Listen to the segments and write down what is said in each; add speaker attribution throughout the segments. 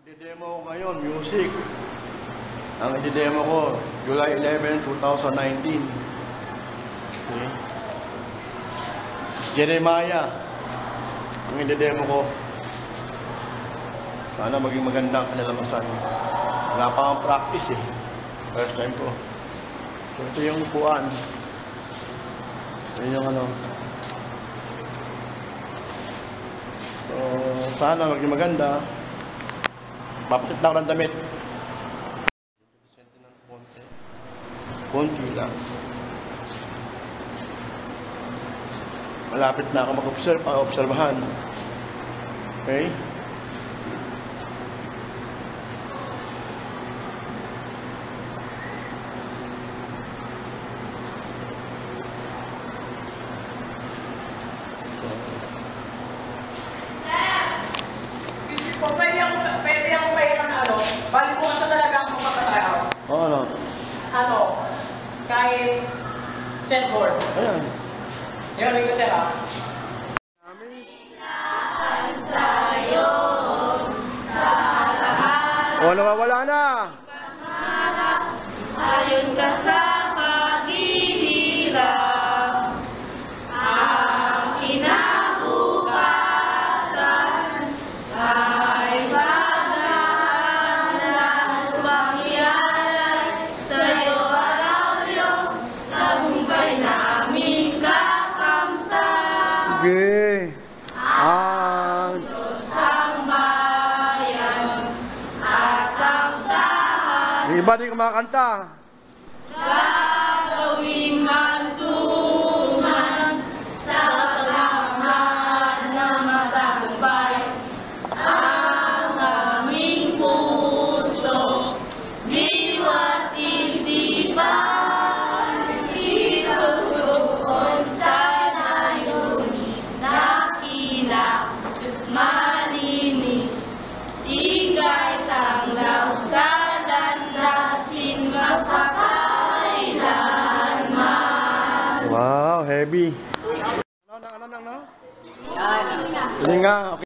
Speaker 1: I-demo ko ngayon, music. Ang i-demo ko, July 11, 2019. Okay. Jeremiah. Ang i-demo ko. Sana maging magandang kanilamasan. Wala pa akong practice eh. First time ko. So, ito yung upuan. Ito yung ano. So, sana maging maganda. Papalit na ako ng damit. Konti lang. Malapit na ako mag-obserbahan. Okay?
Speaker 2: Pwede akong pahiram na ano, bali ko sa talagang magpapatayaw.
Speaker 1: Oo, ano?
Speaker 2: Ano, kahit chatboard.
Speaker 1: Ayan.
Speaker 2: Yun, rin ko sir ha.
Speaker 1: O, nawawala na.
Speaker 3: Ayon ka sa paghihirap, ang kinabukasan ay bagaan na mangyayari sa'yo araw-araw, tagumpay na aming kakamtan.
Speaker 1: Sige.
Speaker 3: Diyos ang bayan at ang tahan.
Speaker 1: Yung iba di kumakanta.
Speaker 3: Gagawin hantungan sa kalangan na matagumpay ang aming puso, diwa't isipan, itutuon sa layunin, dakila, malinis, ika'y tanglaw sa landasin magpakailanman.
Speaker 1: Wow, heavy. Ano? Hindi nga, okay.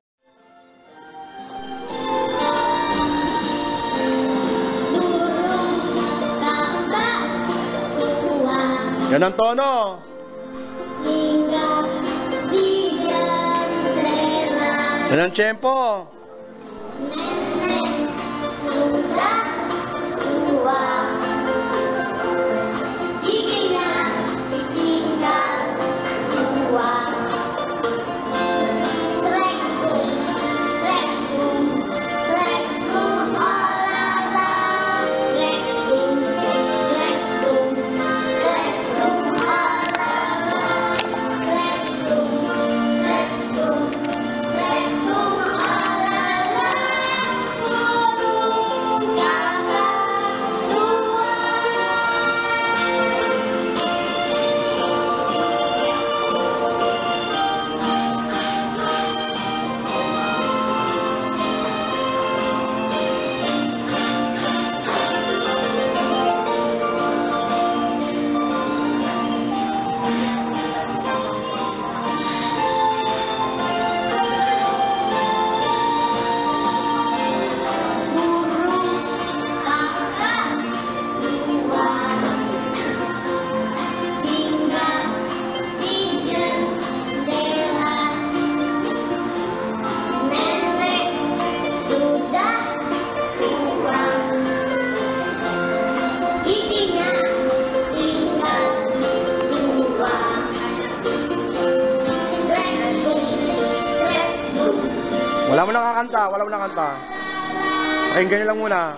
Speaker 1: Yan ang tono. Yan ang tempo. Wala mo nakakanta. Pakinggan niyo lang muna.